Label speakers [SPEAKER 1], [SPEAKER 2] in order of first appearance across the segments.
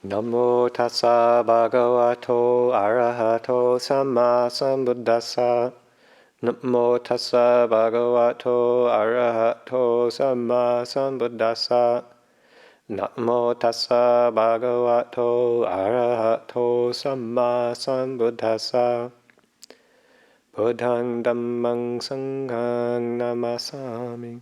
[SPEAKER 1] Namo tassa bhagavato arahato samma sambuddhassa. Namo tassa bhagavato arahato samma sambuddhassa. Namo tassa bhagavato arahato samma sambuddhassa. Buddhang dhammang sanghang namasami.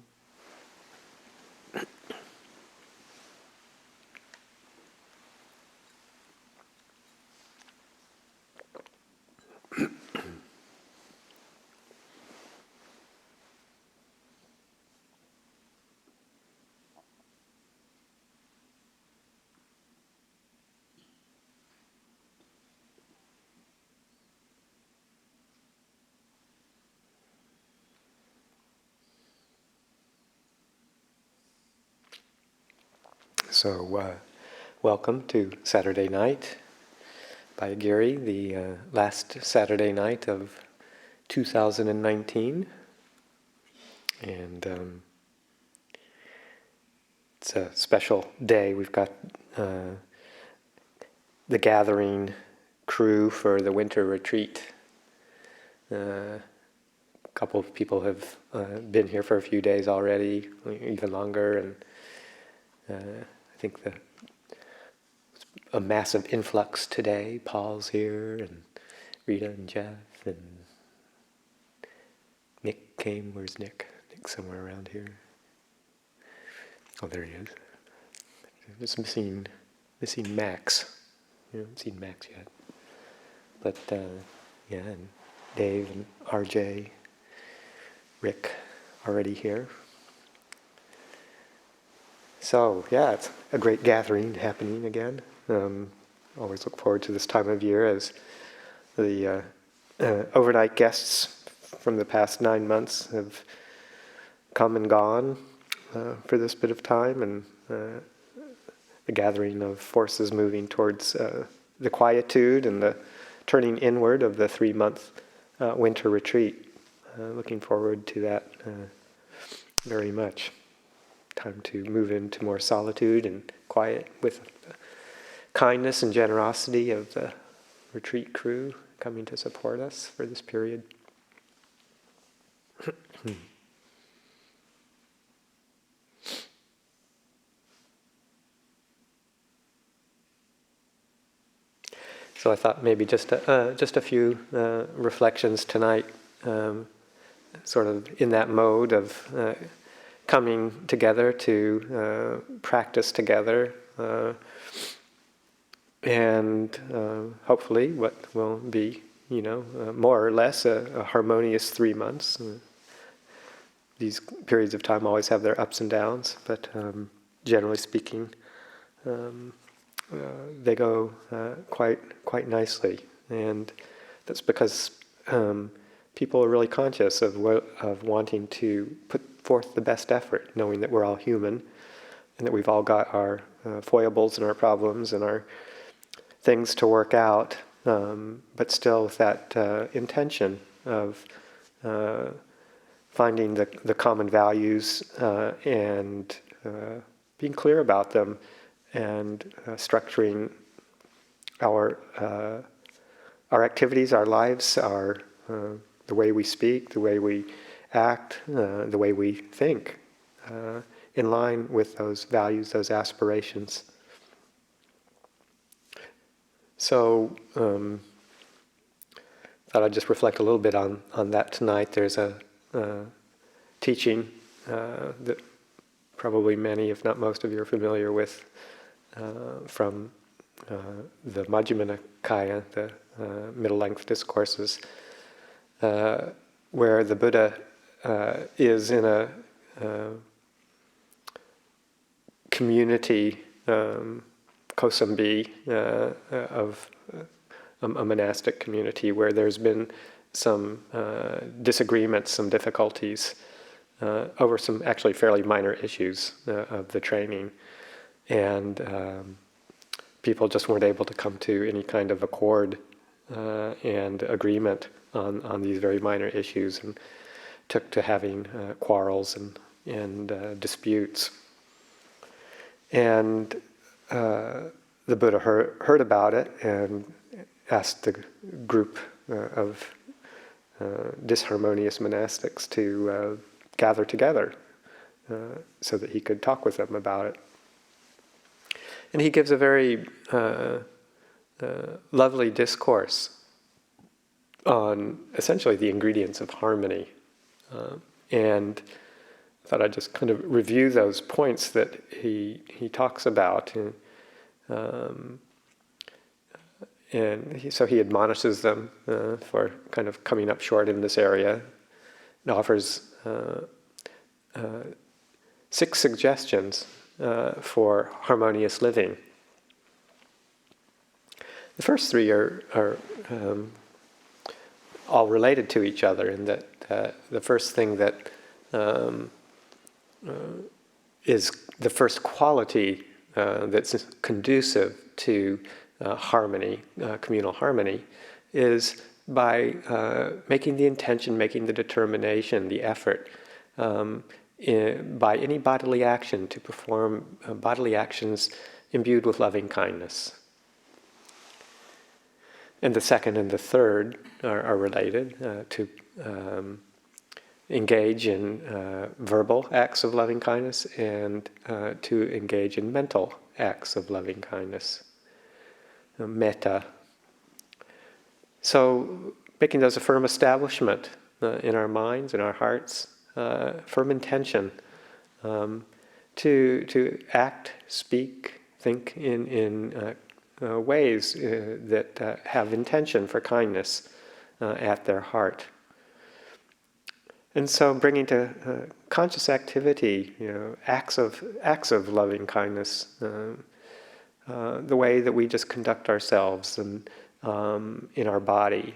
[SPEAKER 1] So, welcome to Saturday night, Abhayagiri, the last Saturday night of 2019. And it's a special day. We've got the gathering crew for the winter retreat. A couple of people have been here for a few days already, even longer, and I think a massive influx today. Paul's here, and Rita and Jeff, and Nick came. Where's Nick? Nick's somewhere around here. Oh, there he is. Just missing Max. You haven't seen Max yet. But yeah, and Dave and RJ, Rick already here. So, yeah, it's a great gathering happening again. Always look forward to this time of year as the overnight guests from the past 9 months have come and gone for this bit of time, and the gathering of forces moving towards the quietude and the turning inward of the 3-month winter retreat. Looking forward to that very much. Time to move into more solitude and quiet with the kindness and generosity of the retreat crew coming to support us for this period. So I thought maybe just a few reflections tonight, sort of in that mode of coming together to practice together, and hopefully what will be, more or less a harmonious 3 months. These periods of time always have their ups and downs, but generally speaking, they go quite nicely, and that's because people are really conscious of wanting to put forth the best effort, knowing that we're all human and that we've all got our foibles and our problems and our things to work out, but still with that intention of finding the common values and being clear about them, and structuring our activities, our lives, the way we speak, the way we act, the way we think, in line with those values, those aspirations. So, thought I'd just reflect a little bit on that tonight. There's a teaching that probably many, if not most of you, are familiar with, from the Majjhima Nikaya, the middle-length discourses, where the Buddha is in a community, Kosambi, of a monastic community, where there's been some disagreements, some difficulties over some actually fairly minor issues of the training, and people just weren't able to come to any kind of accord and agreement on these very minor issues, and took to having quarrels and disputes. And the Buddha heard about it and asked the group of disharmonious monastics to gather together so that he could talk with them about it. And he gives a very lovely discourse on essentially the ingredients of harmony. And I thought I'd just kind of review those points that he talks about. So he admonishes them for kind of coming up short in this area, and offers 6 suggestions for harmonious living. The first 3 are all related to each other, in that the first thing that is the first quality that's conducive to harmony, communal harmony, is by making the intention, making the determination, the effort, by any bodily action to perform bodily actions imbued with loving kindness. And the second and the third are related, to engage in verbal acts of loving kindness and to engage in mental acts of loving kindness. Metta. So making those a firm establishment in our minds, in our hearts, firm intention to act, speak, think in ways that have intention for kindness at their heart. And so bringing to conscious activity, acts of loving kindness, the way that we just conduct ourselves and in our body,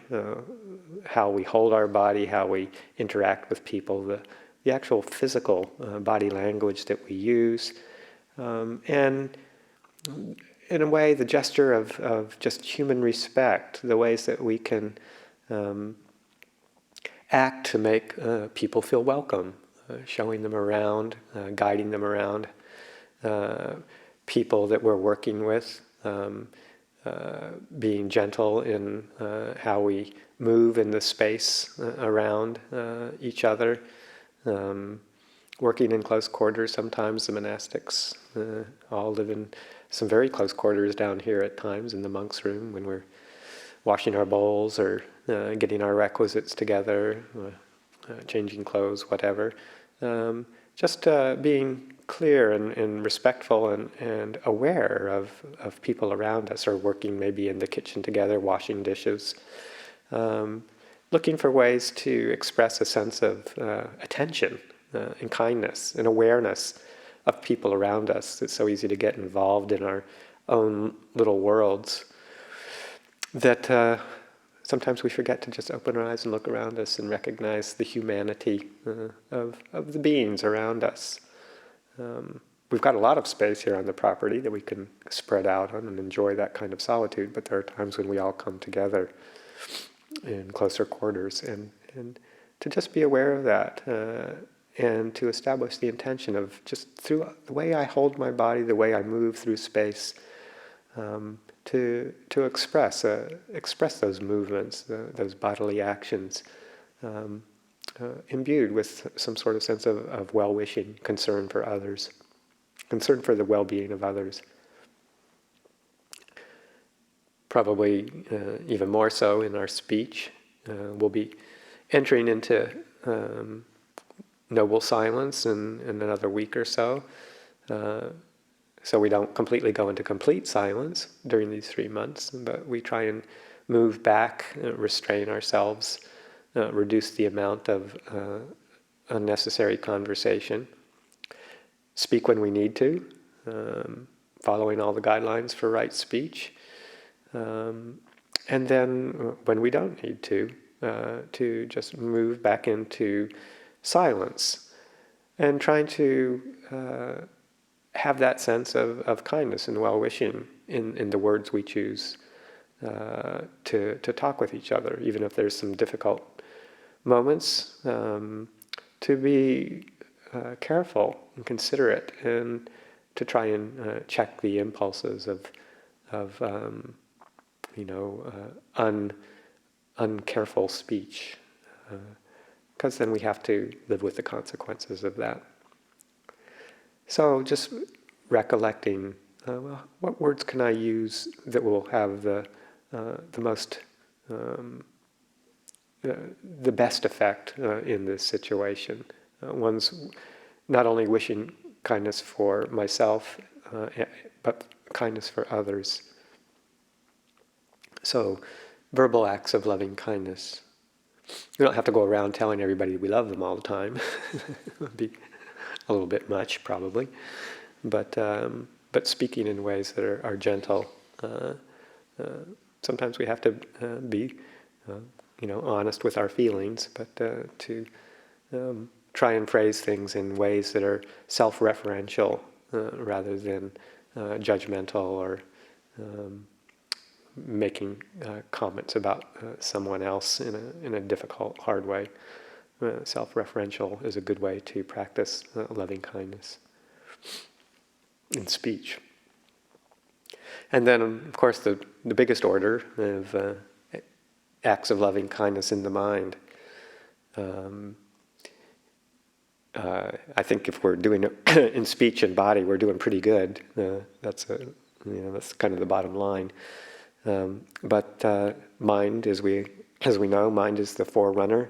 [SPEAKER 1] how we hold our body, how we interact with people, the actual physical body language that we use, and in a way the gesture of just human respect, the ways that we can act to make people feel welcome, showing them around, guiding them around, people that we're working with, being gentle in how we move in the space around each other, working in close quarters. Sometimes the monastics all live in some very close quarters down here at times in the monks' room when we're washing our bowls or getting our requisites together, changing clothes, whatever. Just being clear and respectful and aware of people around us, or working maybe in the kitchen together, washing dishes. Looking for ways to express a sense of attention and kindness and awareness of people around us. It's so easy to get involved in our own little worlds that sometimes we forget to just open our eyes and look around us and recognize the humanity of the beings around us. We've got a lot of space here on the property that we can spread out on and enjoy that kind of solitude, but there are times when we all come together in closer quarters, and to just be aware of that and to establish the intention of just through the way I hold my body, the way I move through space, to express those movements, those bodily actions, imbued with some sort of sense of well-wishing, concern for others, concern for the well-being of others. Probably even more so in our speech. We'll be entering into noble silence in another week or so. So we don't completely go into complete silence during these 3 months, but we try and move back, restrain ourselves, reduce the amount of unnecessary conversation, speak when we need to, following all the guidelines for right speech, and then when we don't need to just move back into silence and trying to have that sense of kindness and well-wishing in the words we choose to talk with each other, even if there's some difficult moments, to be careful and considerate and to try and check the impulses of uncareful speech, because then we have to live with the consequences of that. So just recollecting, well, what words can I use that will have the most, the best effect in this situation? One's not only wishing kindness for myself, but kindness for others. So, verbal acts of loving kindness. We don't have to go around telling everybody we love them all the time. It would be a little bit much, probably. But speaking in ways that are gentle. Sometimes we have to be, honest with our feelings, but to try and phrase things in ways that are self-referential rather than judgmental or making comments about someone else in a difficult, hard way. Self-referential is a good way to practice loving kindness in speech. And then, of course, the biggest order of acts of loving kindness in the mind. I think if we're doing it in speech and body, we're doing pretty good. That's kind of the bottom line. But mind, as we know, mind is the forerunner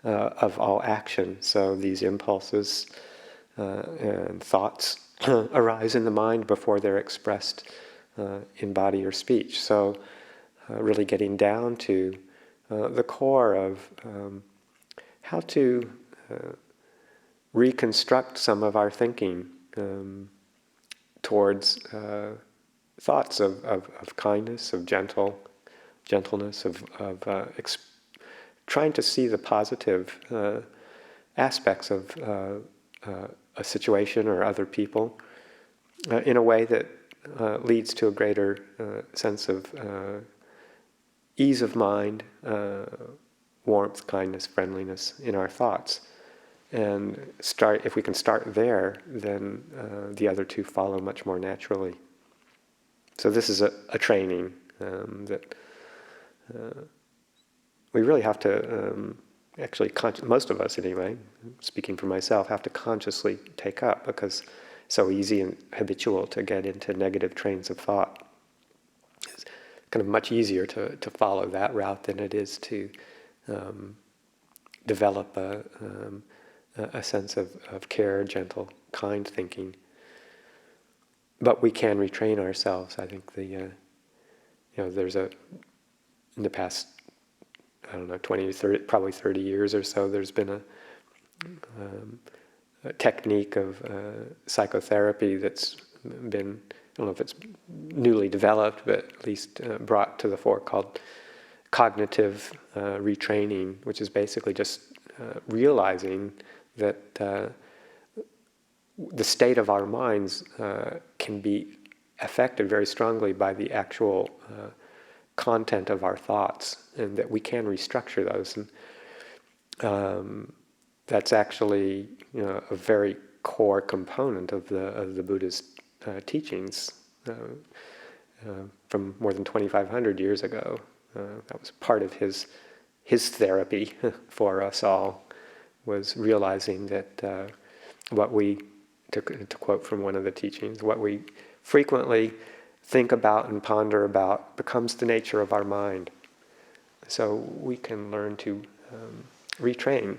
[SPEAKER 1] of all action. So these impulses and thoughts arise in the mind before they're expressed in body or speech. So really getting down to the core of how to reconstruct some of our thinking towards thoughts of kindness, of gentleness, of trying to see the positive aspects of a situation or other people in a way that leads to a greater sense of ease of mind, warmth, kindness, friendliness in our thoughts. And if we can start there, then the other two follow much more naturally. So this is a training that we really have to, actually, most of us anyway, speaking for myself, have to consciously take up, because it's so easy and habitual to get into negative trains of thought. It's kind of much easier to follow that route than it is to develop a sense of care, gentle, kind thinking. But we can retrain ourselves. I think there's in the past, 20, 30, probably 30 years or so, there's been a technique of psychotherapy that's been, I don't know if it's newly developed, but at least brought to the fore, called cognitive retraining, which is basically just realizing that the state of our minds can be affected very strongly by the actual content of our thoughts, and that we can restructure those. And that's actually a very core component of the Buddhist teachings from more than 2,500 years ago. That was part of his therapy for us all, was realizing that what we, to quote from one of the teachings, what we frequently think about and ponder about becomes the nature of our mind. So we can learn to retrain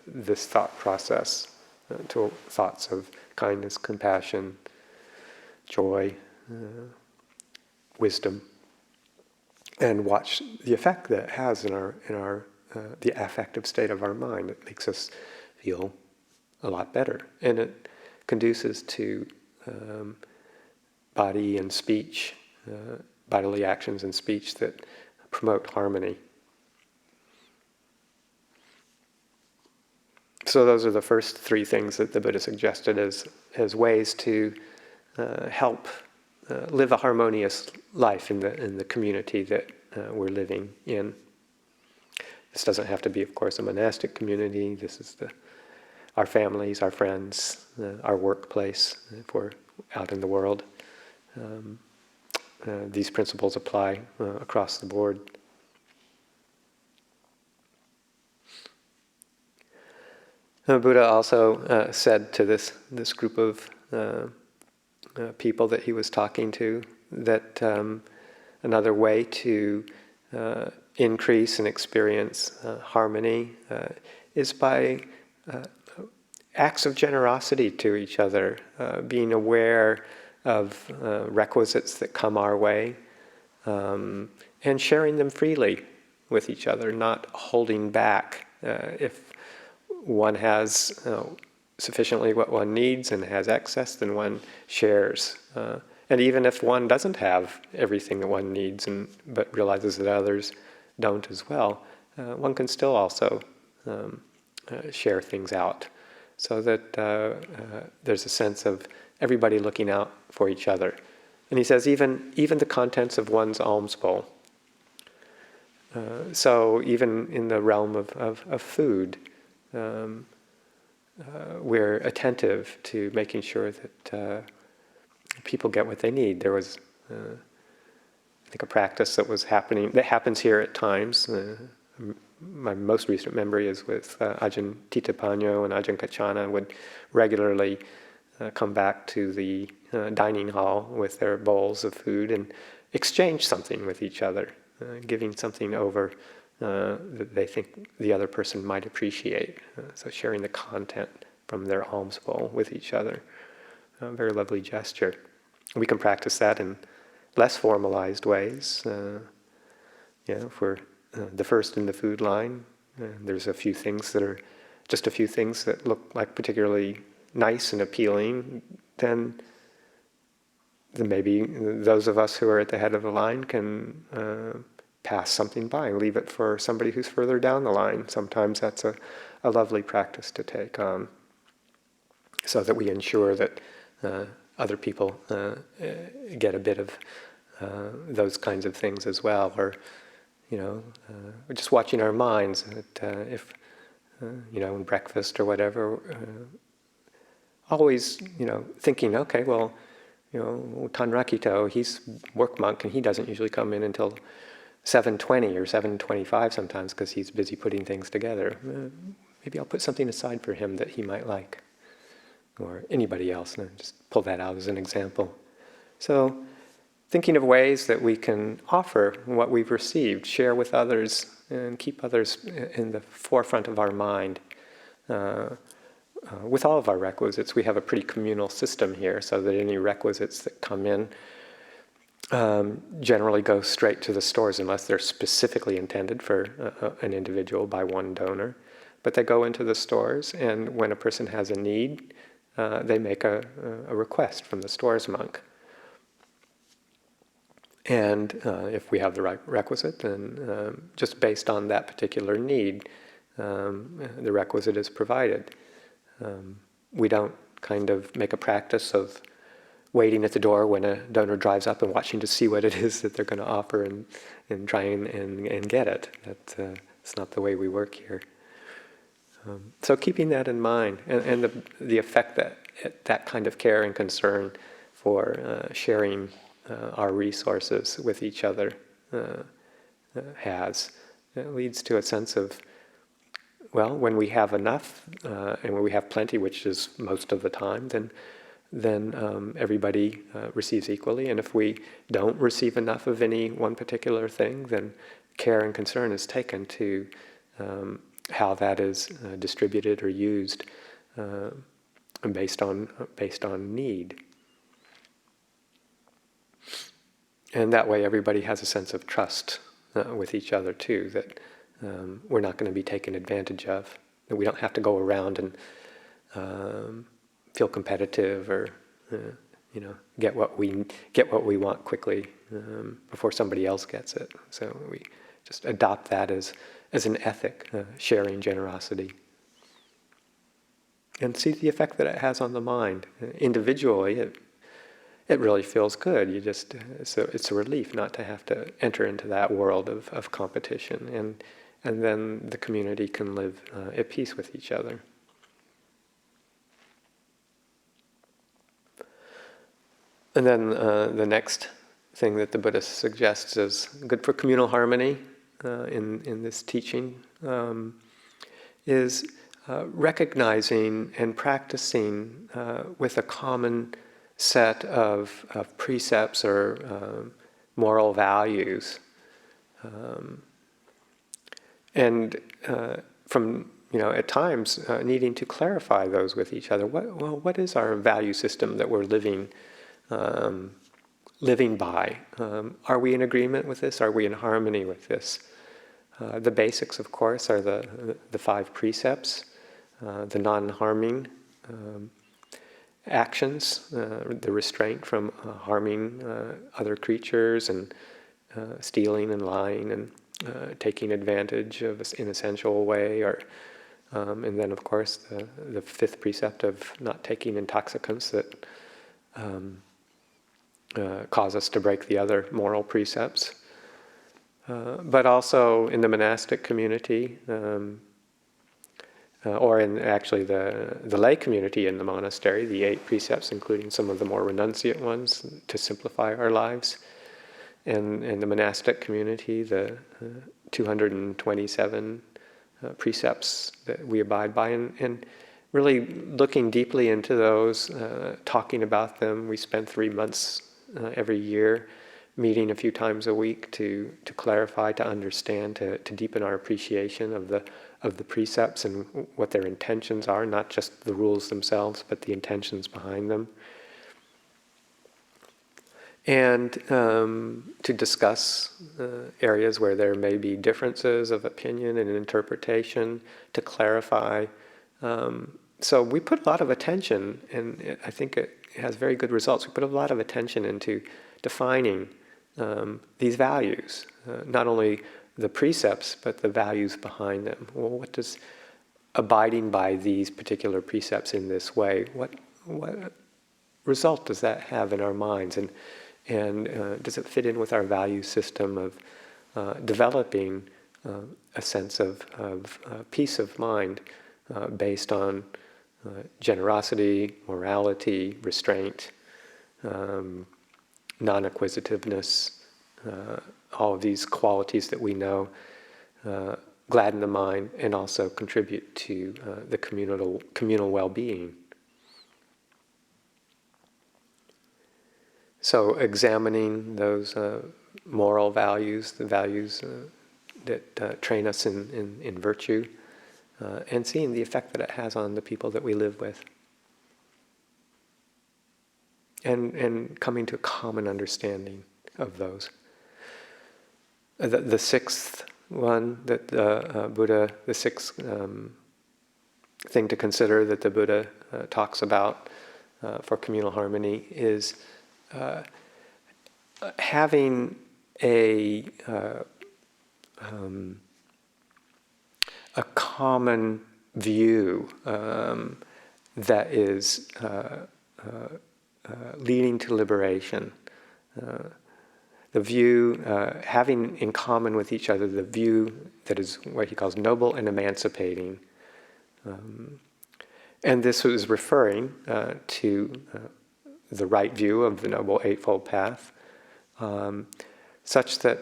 [SPEAKER 1] this thought process to thoughts of kindness, compassion, joy, wisdom, and watch the effect that it has in our the affective state of our mind. It makes us feel a lot better, and it conduces to body and speech, bodily actions and speech that promote harmony. So those are the first three things that the Buddha suggested as ways to help live a harmonious life in the community that we're living in. This doesn't have to be, of course, a monastic community. This is our families, our friends, our workplace. If we're out in the world. These principles apply across the board. Buddha also said to this group of people that he was talking to that another way to increase and experience harmony is by acts of generosity to each other, being aware of requisites that come our way, and sharing them freely with each other, not holding back. If one has sufficiently what one needs and has excess, then one shares. And even if one doesn't have everything that one needs, but realizes that others don't as well, one can still also share things out, so that there's a sense of everybody looking out for each other. And he says even the contents of one's alms bowl. So even in the realm of food, we're attentive to making sure that people get what they need. There was, I think, a practice that happens here at times. My most recent memory is with Ajahn Titapanyo and Ajahn Kachana would regularly come back to the dining hall with their bowls of food and exchange something with each other, giving something over that they think the other person might appreciate. So sharing the content from their alms bowl with each other. A very lovely gesture. We can practice that in less formalized ways. If we're the first in the food line, there's a few things that look like particularly nice and appealing, then maybe those of us who are at the head of the line can pass something by, leave it for somebody who's further down the line. Sometimes that's a lovely practice to take on, so that we ensure that other people get a bit of those kinds of things as well. Or, we're just watching our minds. That if, in breakfast or whatever, always, thinking, okay, well, Tanrakito, he's work monk and he doesn't usually come in until 7:20 or 7:25 sometimes because he's busy putting things together. Maybe I'll put something aside for him that he might like, or anybody else, and just pull that out as an example. So thinking of ways that we can offer what we've received, share with others, and keep others in the forefront of our mind. With all of our requisites, we have a pretty communal system here, so that any requisites that come in generally go straight to the stores unless they're specifically intended for an individual by one donor. But they go into the stores, and when a person has a need, they make a request from the store's monk. And if we have the right requisite, then just based on that particular need, the requisite is provided. We don't kind of make a practice of waiting at the door when a donor drives up and watching to see what it is that they're going to offer and try and get it. That's not the way we work here. So keeping that in mind, and the effect that kind of care and concern for sharing our resources with each other has. It leads to a sense of, well, when we have enough and when we have plenty, which is most of the time, then everybody receives equally. And if we don't receive enough of any one particular thing, then care and concern is taken to how that is distributed or used based on need. And that way everybody has a sense of trust with each other too, that we're not going to be taken advantage of, that we don't have to go around and feel competitive or get what we want quickly before somebody else gets it. So we just adopt that as an ethic, sharing generosity, and see the effect that it has on the mind. Individually, it really feels good. It's a relief not to have to enter into that world of competition, and then the community can live at peace with each other. And then the next thing that the Buddha suggests is good for communal harmony in this teaching is recognizing and practicing with a common set of precepts or moral values. And from, at times needing to clarify those with each other. What is our value system that we're living by? Are we in agreement with this? Are we in harmony with this? The basics, of course, are the 5 precepts, the non-harming actions, the restraint from harming other creatures and stealing and lying and taking advantage of an inessential way, or and then, of course, the 5th precept of not taking intoxicants that cause us to break the other moral precepts. But also in the monastic community, or in actually the lay community in the monastery, the 8 precepts, including some of the more renunciate ones to simplify our lives. And in the monastic community, the 227 precepts that we abide by, and really looking deeply into those, talking about them. We spend 3 months every year meeting a few times a week to clarify, to understand, to deepen our appreciation of the precepts and what their intentions are, not just the rules themselves, but the intentions behind them. And to discuss areas where there may be differences of opinion and interpretation, to clarify. So we put a lot of attention, and I think it has very good results. We put a lot of attention into defining these values, not only the precepts, but the values behind them. Well, what does abiding by these particular precepts in this way, what result does that have in our minds? And does it fit in with our value system of developing a sense of peace of mind based on generosity, morality, restraint, non-acquisitiveness, all of these qualities that we know gladden the mind and also contribute to the communal well-being. So examining those moral values, the values that train us in virtue, and seeing the effect that it has on the people that we live with. And coming to a common understanding of those. The 6th one that the Buddha, the 6th thing to consider that the Buddha talks about for communal harmony is having a common view that is leading to liberation. The view, having in common with each other the view that is what he calls noble and emancipating. And this was referring to the right view of the Noble Eightfold Path, such that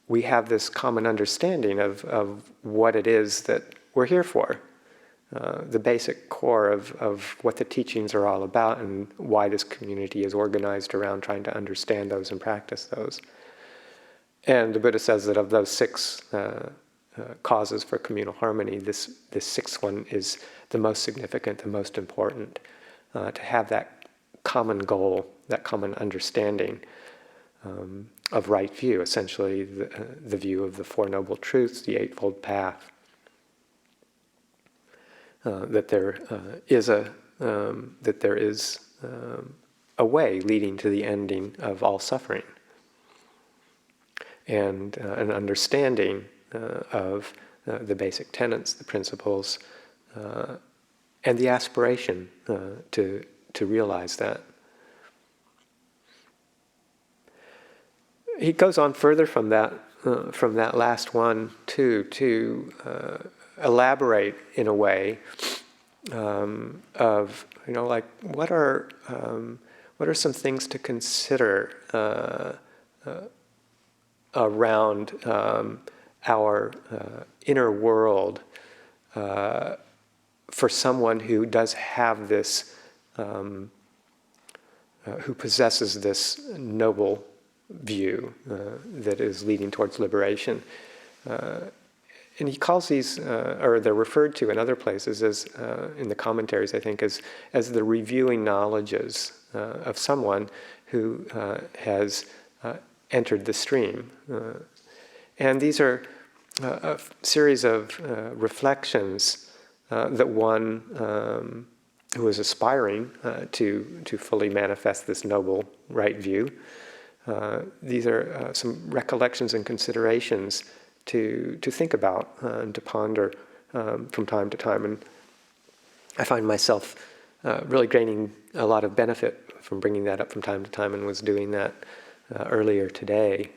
[SPEAKER 1] we have this common understanding of what it is that we're here for, the basic core of what the teachings are all about and why this community is organized around trying to understand those and practice those. And the Buddha says that of those 6 causes for communal harmony, this 6th one is the most significant, the most important, to have that common goal, that common understanding of right view, essentially the view of the Four Noble Truths, the Eightfold Path, that there is a way leading to the ending of all suffering, and an understanding of the basic tenets, the principles, and the aspiration to realize that. He goes on further from that last one too, to elaborate in a way of, like, what are what are some things to consider around our inner world for someone who does have this, who possesses this noble view that is leading towards liberation. And he calls these, or they're referred to in other places as, in the commentaries, I think, as the reviewing knowledges of someone who has entered the stream. And these are a series of reflections that one who is aspiring to fully manifest this noble right view. These are some recollections and considerations to think about and to ponder from time to time. And I find myself really gaining a lot of benefit from bringing that up from time to time, and was doing that earlier today.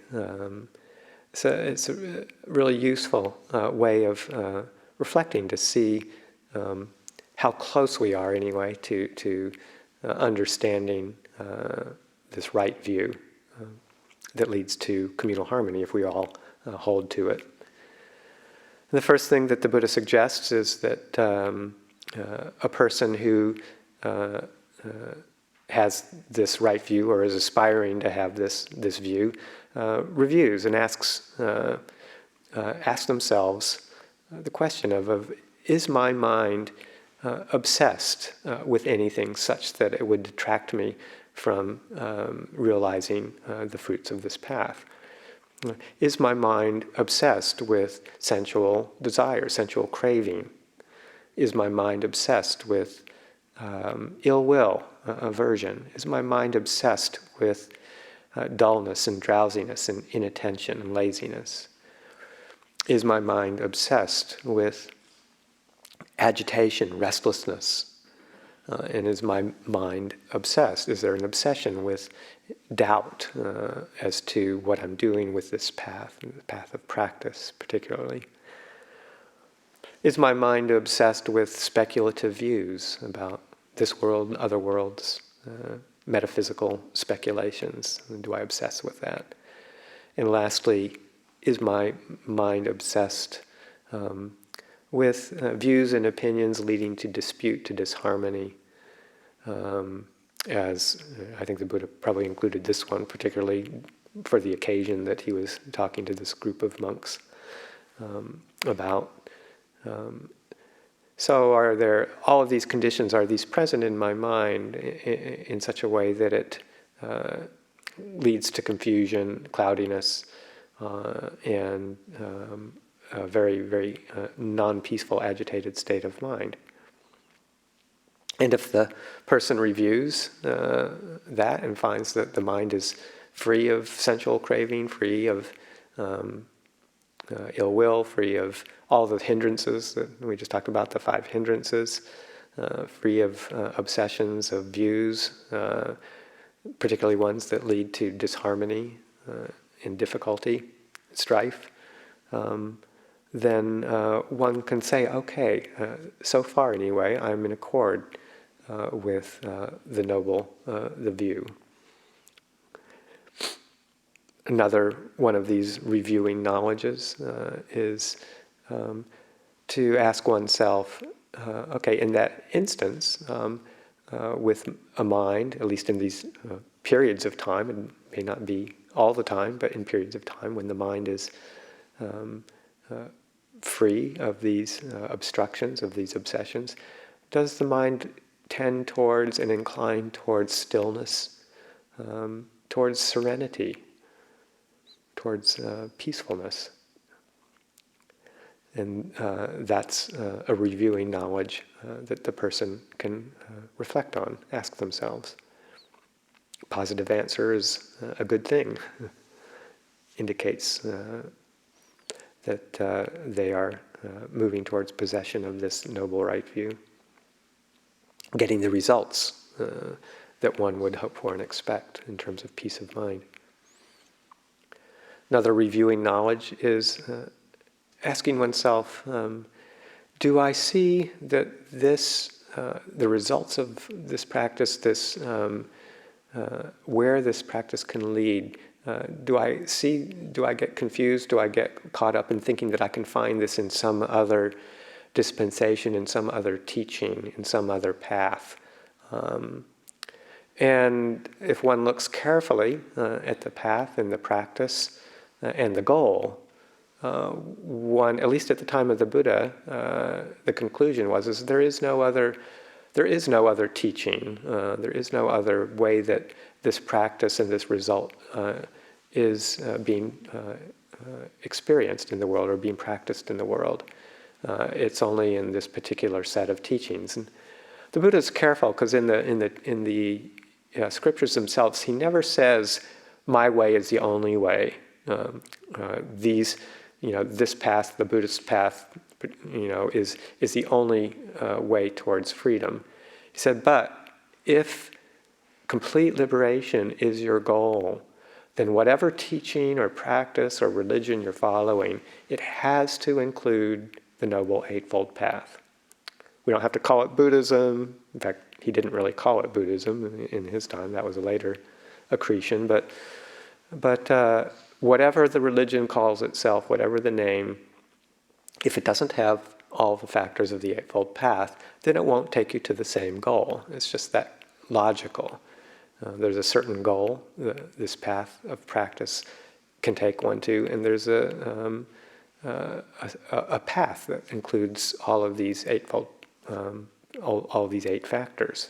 [SPEAKER 1] So it's a really useful way of reflecting to see how close we are anyway to understanding this right view that leads to communal harmony if we all hold to it. And the first thing that the Buddha suggests is that a person who has this right view, or is aspiring to have this view, reviews and asks themselves the question of is my mind obsessed with anything such that it would detract me from realizing the fruits of this path? Is my mind obsessed with sensual desire, sensual craving? Is my mind obsessed with ill will, aversion? Is my mind obsessed with dullness and drowsiness and inattention and laziness? Is my mind obsessed with agitation, restlessness? And is my mind obsessed? Is there an obsession with doubt as to what I'm doing with this path, the path of practice particularly? Is my mind obsessed with speculative views about this world, other worlds, metaphysical speculations? And do I obsess with that? And lastly, is my mind obsessed with views and opinions leading to dispute, to disharmony? As I think the Buddha probably included this one particularly for the occasion that he was talking to this group of monks about. So are there, all of these conditions, are these present in my mind in such a way that it leads to confusion, cloudiness, and a very, very non-peaceful, agitated state of mind? And if the person reviews that and finds that the mind is free of sensual craving, free of ill will, free of all the hindrances that we just talked about, the 5 hindrances, free of obsessions, of views, particularly ones that lead to disharmony and difficulty, strife, then one can say, okay, so far anyway, I'm in accord with the noble, the view. Another one of these reviewing knowledges is to ask oneself, okay, in that instance, with a mind, at least in these periods of time, and may not be all the time, but in periods of time when the mind is free of these obstructions, of these obsessions, does the mind tend towards and incline towards stillness, towards serenity, towards peacefulness? And that's a reviewing knowledge that the person can reflect on, ask themselves. Positive answer is a good thing. Indicates that they are moving towards possession of this noble right view, getting the results that one would hope for and expect in terms of peace of mind. Another reviewing knowledge is asking oneself, do I see that this, the results of this practice, this where this practice can lead. Do I get confused? Do I get caught up in thinking that I can find this in some other dispensation, in some other teaching, in some other path? And if one looks carefully at the path and the practice and the goal, one, at least at the time of the Buddha, the conclusion was there is no other teaching, there is no other way that this practice and this result is being experienced in the world or being practiced in the world. It's only in this particular set of teachings. And the Buddha is careful because in the scriptures themselves, he never says, "My way is the only way." This path, the Buddhist path, is the only way towards freedom. He said, but if complete liberation is your goal, then whatever teaching or practice or religion you're following, it has to include the Noble Eightfold Path. We don't have to call it Buddhism. In fact, he didn't really call it Buddhism in his time. That was a later accretion. But whatever the religion calls itself, whatever the name, if it doesn't have all the factors of the Eightfold Path, then it won't take you to the same goal. It's just that logical. There's a certain goal this path of practice can take one to, and there's a path that includes all of these eightfold, all of these eight factors.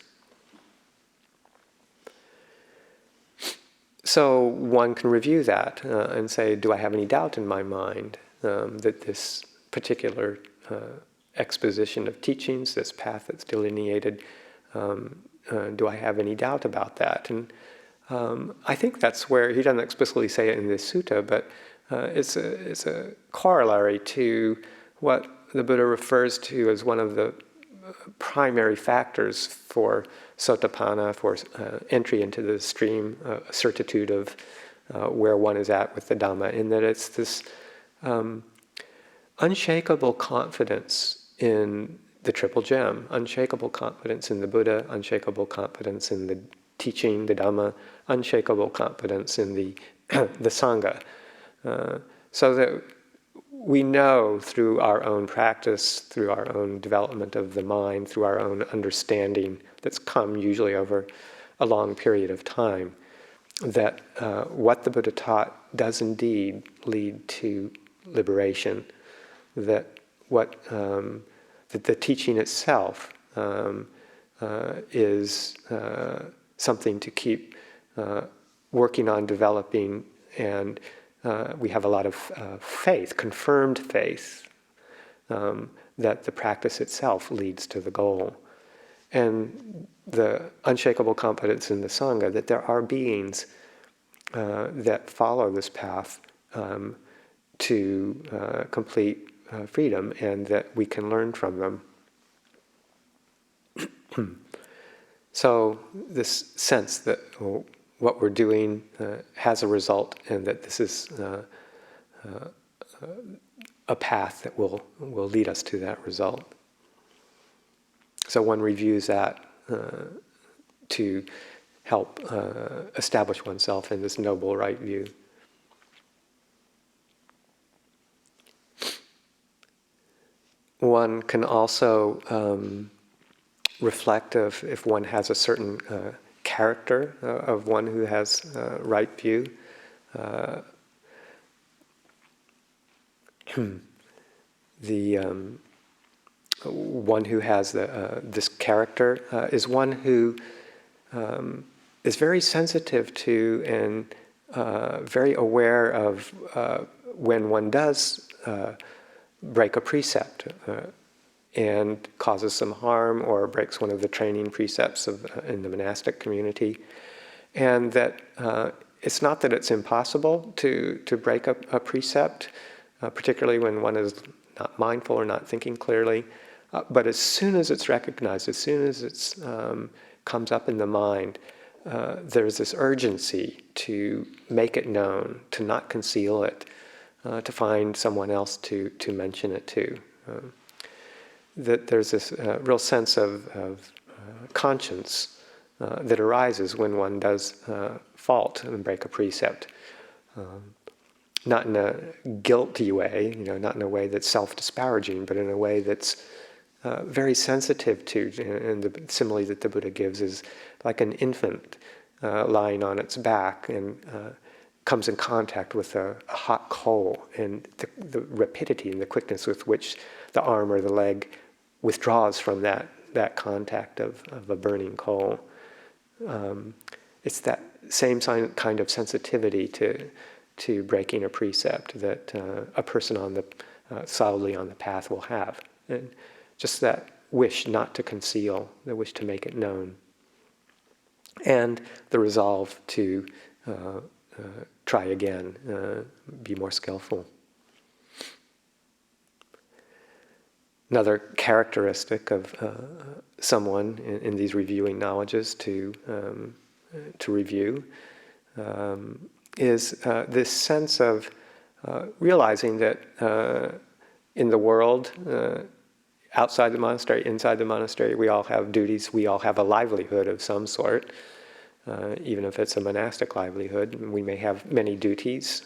[SPEAKER 1] So one can review that and say, do I have any doubt in my mind that this particular exposition of teachings, this path that's delineated, do I have any doubt about that? And I think that's where, he doesn't explicitly say it in this sutta, but it's a corollary to what the Buddha refers to as one of the primary factors for sotapanna, for entry into the stream, certitude of where one is at with the Dhamma, in that it's this unshakable confidence in the Triple Gem, unshakable confidence in the Buddha, unshakable confidence in the teaching, the Dhamma, unshakable confidence in the Sangha. So that we know through our own practice, through our own development of the mind, through our own understanding that's come usually over a long period of time, that what the Buddha taught does indeed lead to liberation, that that the teaching itself is something to keep working on developing, and we have a lot of faith, confirmed faith, that the practice itself leads to the goal. And the unshakable confidence in the Sangha that there are beings that follow this path to complete freedom, and that we can learn from them. So this sense that what we're doing has a result, and that this is a path that will lead us to that result. So one reviews that to help establish oneself in this noble right view. One can also reflect if one has a certain character of one who has right view. The one who has this character is one who is very sensitive to and very aware of when one does break a precept and causes some harm or breaks one of the training precepts in the monastic community. And that it's not that it's impossible to break a precept, particularly when one is not mindful or not thinking clearly. But as soon as it's recognized, as soon as it comes up in the mind, there's this urgency to make it known, to not conceal it, to find someone else to mention it to. That there's this real sense of conscience that arises when one does fault and break a precept. Not in a guilty way, not in a way that's self-disparaging, but in a way that's very sensitive to, and the simile that the Buddha gives is like an infant lying on its back and comes in contact with a hot coal, and the rapidity and the quickness with which the arm or the leg withdraws from that contact of a burning coal. It's that same kind of sensitivity to breaking a precept that a person solidly on the path will have. And just that wish not to conceal, the wish to make it known. And the resolve to try again, be more skillful. Another characteristic of someone in these reviewing knowledges to review is this sense of realizing that in the world, outside the monastery, inside the monastery, we all have duties, we all have a livelihood of some sort, even if it's a monastic livelihood. We may have many duties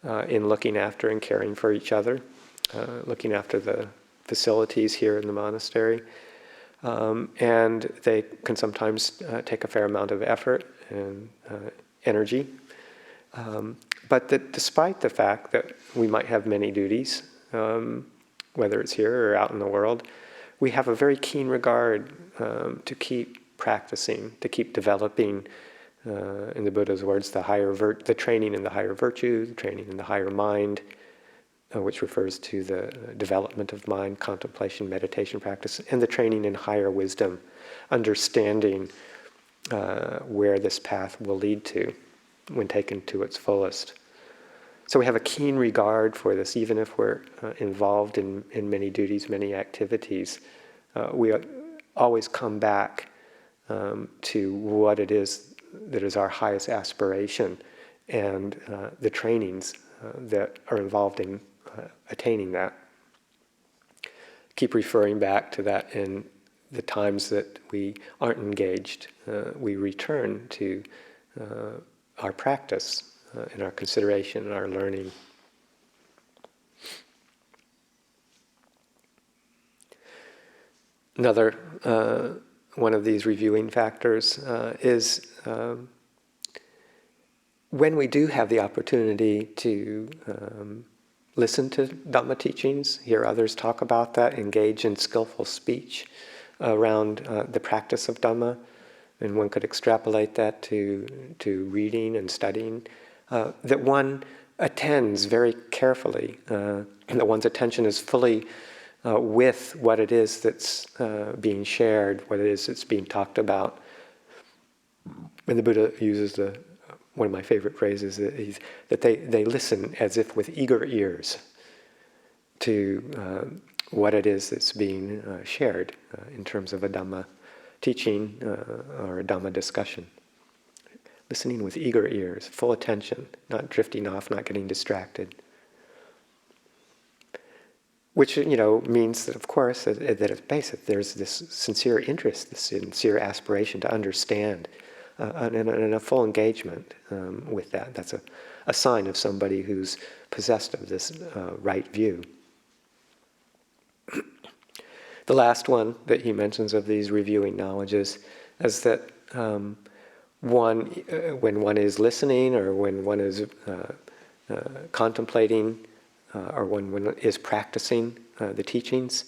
[SPEAKER 1] in looking after and caring for each other, looking after the facilities here in the monastery. And they can sometimes take a fair amount of effort and energy. But that despite the fact that we might have many duties, whether it's here or out in the world, we have a very keen regard to keep practicing, to keep developing, in the Buddha's words, the training in the higher virtue, the training in the higher mind, which refers to the development of mind, contemplation, meditation practice, and the training in higher wisdom, understanding where this path will lead to when taken to its fullest. So we have a keen regard for this, even if we're involved in many duties, many activities. We always come back to what it is that is our highest aspiration, and the trainings that are involved in attaining that. Keep referring back to that in the times that we aren't engaged. We return to our practice and our consideration and our learning. Another one of these reviewing factors is when we do have the opportunity to listen to Dhamma teachings, hear others talk about that, engage in skillful speech around the practice of Dhamma, and one could extrapolate that to reading and studying, that one attends very carefully, and that one's attention is fully with what it is that's being shared, what it is that's being talked about. And the Buddha uses one of my favorite phrases, that they listen as if with eager ears to what it is that's being shared in terms of a Dhamma teaching or a Dhamma discussion. Listening with eager ears, full attention, not drifting off, not getting distracted. Which, means that, of course, that at its base, there's this sincere interest, this sincere aspiration to understand, and a full engagement with that. That's a sign of somebody who's possessed of this right view. The last one that he mentions of these reviewing knowledges is that when one is listening, or when one is contemplating, or when one is practicing the teachings,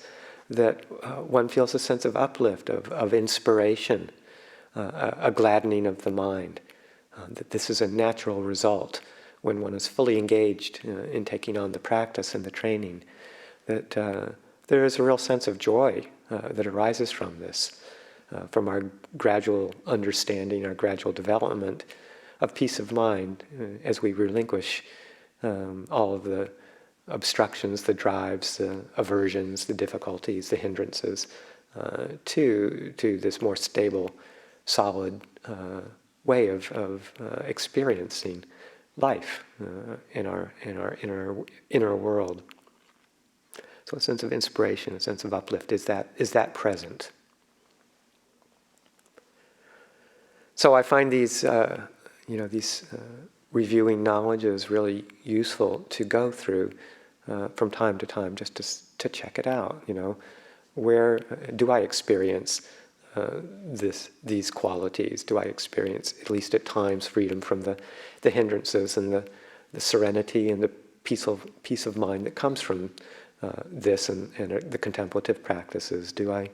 [SPEAKER 1] that one feels a sense of uplift, of inspiration, a gladdening of the mind. That this is a natural result when one is fully engaged in taking on the practice and the training. That there is a real sense of joy that arises from this, from our gradual understanding, our gradual development of peace of mind as we relinquish all of the obstructions, the drives, the aversions, the difficulties, the hindrances, to this more stable, solid way of experiencing life in our inner world. So a sense of inspiration, a sense of uplift, is that present? So I find these, reviewing knowledges really useful to go through from time to time, just to check it out. Where do I experience these qualities? Do I experience, at least at times, freedom from the hindrances and the serenity and the peace of mind that comes from this and the contemplative practices? Do I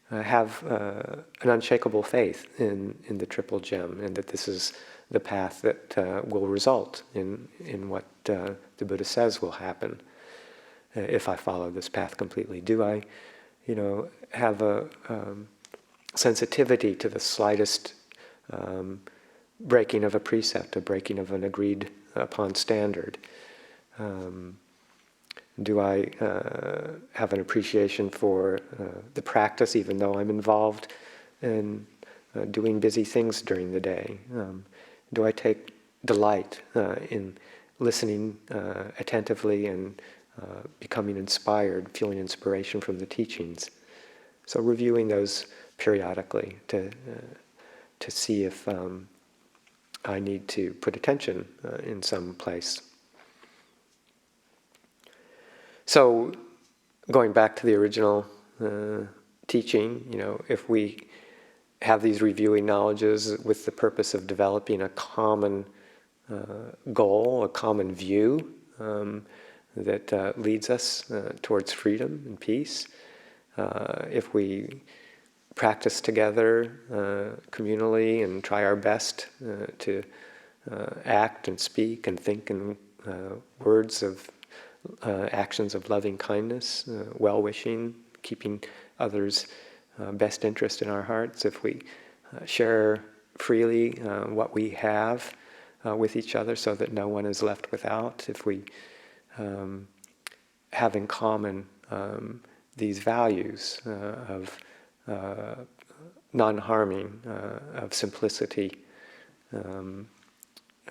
[SPEAKER 1] have an unshakable faith in the Triple Gem, and that this is the path that will result in what the Buddha says will happen if I follow this path completely? Do I, have a sensitivity to the slightest breaking of a precept, a breaking of an agreed upon standard? Do I have an appreciation for the practice, even though I'm involved in doing busy things during the day? Do I take delight in listening attentively and becoming inspired, feeling inspiration from the teachings? So reviewing those periodically to see if I need to put attention in some place. So going back to the original teaching, if we have these reviewing knowledges with the purpose of developing a common goal, a common view that leads us towards freedom and peace, if we practice together communally and try our best to act and speak and think in words of actions of loving kindness, well-wishing, keeping others' best interest in our hearts, if we share freely what we have with each other so that no one is left without, if we have in common these values of non-harming, of simplicity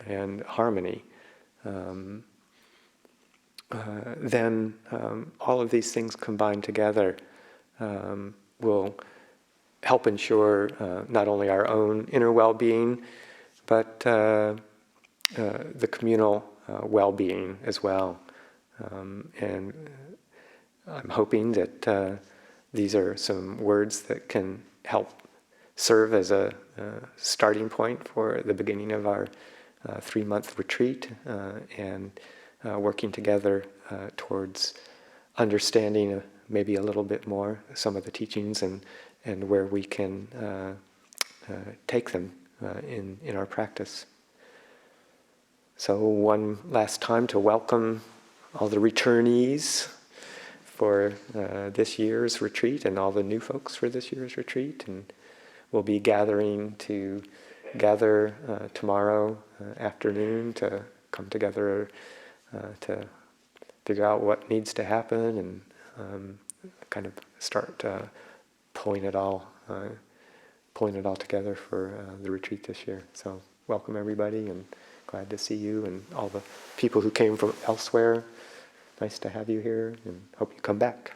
[SPEAKER 1] and harmony, then all of these things combined together will help ensure not only our own inner well-being, but the communal well-being as well. And I'm hoping that these are some words that can help serve as a starting point for the beginning of our 3-month retreat and working together towards understanding maybe a little bit more some of the teachings and where we can take them in our practice. So one last time to welcome all the returnees for this year's retreat and all the new folks for this year's retreat. And we'll be gathering tomorrow afternoon to come together to figure out what needs to happen and kind of start pulling it all together for the retreat this year. So welcome everybody, and glad to see you and all the people who came from elsewhere. Nice to have you here, and hope you come back.